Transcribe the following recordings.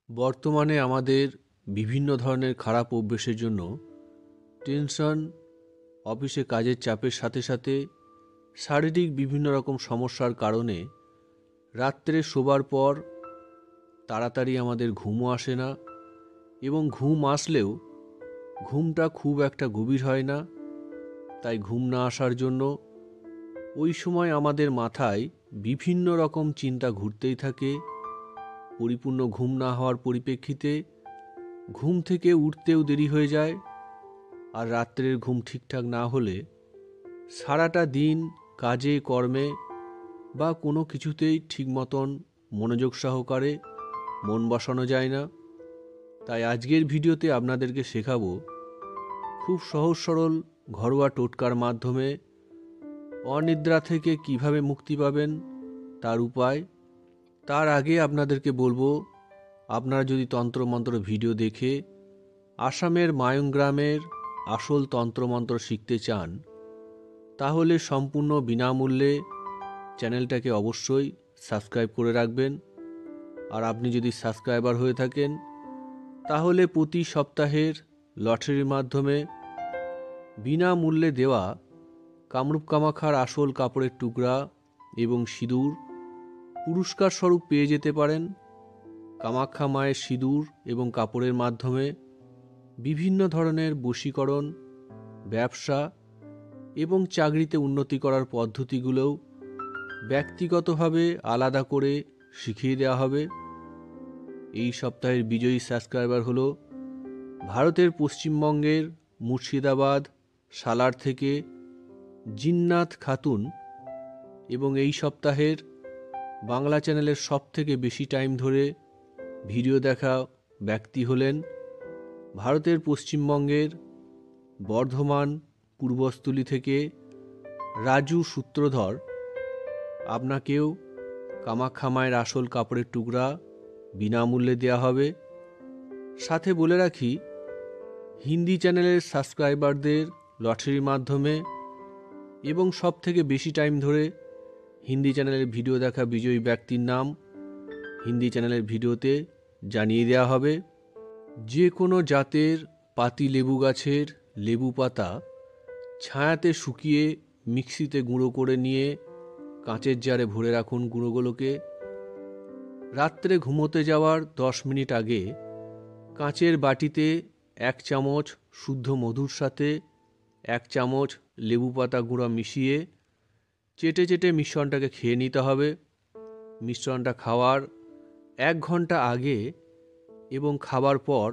বর্তমানে আমাদের বিভিন্ন ধরনের খারাপ অভ্যেসের জন্য টেনশন, অফিসে কাজের চাপের সাথে সাথে শারীরিক বিভিন্ন রকম সমস্যার কারণে রাত্রে শোবার পর তাড়াতাড়ি আমাদের ঘুমও আসে না, এবং ঘুম আসলেও ঘুমটা খুব একটা গভীর হয় না। তাই ঘুম না আসার জন্য ওই সময় আমাদের মাথায় বিভিন্ন রকম চিন্তা ঘুরতেই থাকে। পরিপূর্ণ ঘুম না হওয়ার পরিপ্রেক্ষিতে ঘুম থেকে উঠতেও দেরি হয়ে যায়, আর রাত্রের ঘুম ঠিকঠাক না হলে সারাটা দিন কাজে কর্মে বা কোনো কিছুতেই ঠিক মতন মনোযোগ সহকারে মন বসানো যায় না। তাই আজকের ভিডিওতে আপনাদেরকে শেখাবো খুব সহজ সরল ঘরোয়া টোটকার মাধ্যমে অনিদ্রা থেকে কিভাবে মুক্তি পাবেন তার উপায়। তার আগে আপনাদেরকে বলবো, আপনারা যদি তন্ত্রমন্ত্র ভিডিও দেখে আসামের মায়ং গ্রামের আসল তন্ত্রমন্ত্র শিখতে চান, তাহলে সম্পূর্ণ বিনামূল্যে চ্যানেলটাকে অবশ্যই সাবস্ক্রাইব করে রাখবেন। আর আপনি যদি সাবস্ক্রাইবার হয়ে থাকেন, তাহলে প্রতি সপ্তাহের লটারির মাধ্যমে বিনামূল্যে দেওয়া কামরূপ কামাখ্যার আসল কাপড়ের টুকরা এবং সিঁদুর পুরস্কার স্বরূপ পেয়ে যেতে পারেন। কামাখ্যা মায়ের সিঁদুর এবং কাপড়ের মাধ্যমে বিভিন্ন ধরনের বশীকরণ, ব্যবসা এবং চাকরিতে উন্নতি করার পদ্ধতিগুলোও ব্যক্তিগতভাবে আলাদা করে শিখিয়ে দেওয়া হবে। এই সপ্তাহের বিজয়ী সাবস্ক্রাইবার হলো ভারতের পশ্চিমবঙ্গের মুর্শিদাবাদ সালার থেকে জিন্নাত খাতুন, এবং এই সপ্তাহের বাংলা চ্যানেলের সবথেকে বেশি টাইম ধরে ভিডিও দেখা ব্যক্তি হলেন ভারতের পশ্চিমবঙ্গের বর্ধমান পূর্বস্থলী থেকে রাজু সূত্রধর। আপনাকেও কামাখ্যা মায়ের আসল কাপড়ের টুকরা বিনামূল্যে দেওয়া হবে। সাথে বলে রাখি, হিন্দি চ্যানেলের সাবস্ক্রাইবারদের লটারির মাধ্যমে এবং সবথেকে বেশি টাইম ধরে হিন্দি চ্যানেলের ভিডিও দেখা বিজয়ী ব্যক্তির নাম হিন্দি চ্যানেলের ভিডিওতে জানিয়ে দেওয়া হবে। যে কোনো জাতের পাতি লেবু গাছের লেবু পাতা ছায়াতে শুকিয়ে মিক্সিতে গুঁড়ো করে নিয়ে কাঁচের জারে ভরে রাখুন গুঁড়োগুলোকে। রাত্রে ঘুমোতে যাওয়ার 10 মিনিট আগে কাঁচের বাটিতে 1 চামচ শুদ্ধ মধুর সাথে 1 চামচ লেবু পাতা গুঁড়া মিশিয়ে চেটে চেটে মিশ্রণটাকে খেয়ে নিতে হবে। মিশ্রণটা খাওয়ার 1 ঘন্টা আগে এবং খাবার পর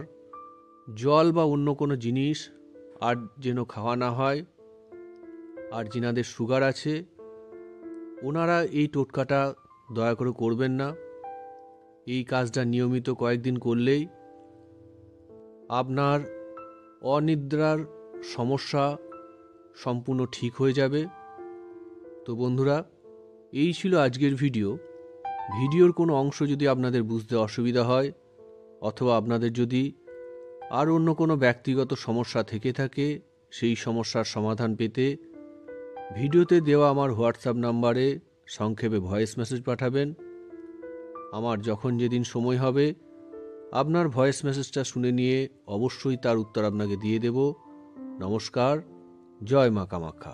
জল বা অন্য কোনো জিনিস আর যেন খাওয়া না হয়। আর যিনাদের সুগার আছে ওনারা এই টোটকাটা দয়া করে করবেন না। এই কাজটা নিয়মিত কয়েকদিন করলেই আপনার অনিদ্রার সমস্যা সম্পূর্ণ ঠিক হয়ে যাবে। তো বন্ধুরা, এই ছিল আজকের ভিডিও। ভিডিওর কোনো অংশ যদি আপনাদের বুঝতে অসুবিধা হয়, অথবা আপনাদের যদি আর অন্য কোনো ব্যক্তিগত সমস্যা থেকে থাকে, সেই সমস্যার সমাধান পেতে ভিডিওতে দেওয়া আমার হোয়াটসঅ্যাপ নাম্বারে সংক্ষেপে ভয়েস মেসেজ পাঠাবেন। আমার যখন যেদিন সময় হবে আপনার ভয়েস মেসেজটা শুনে নিয়ে অবশ্যই তার উত্তর আপনাকে দিয়ে দেব। নমস্কার। জয় মা কামাখ্যা।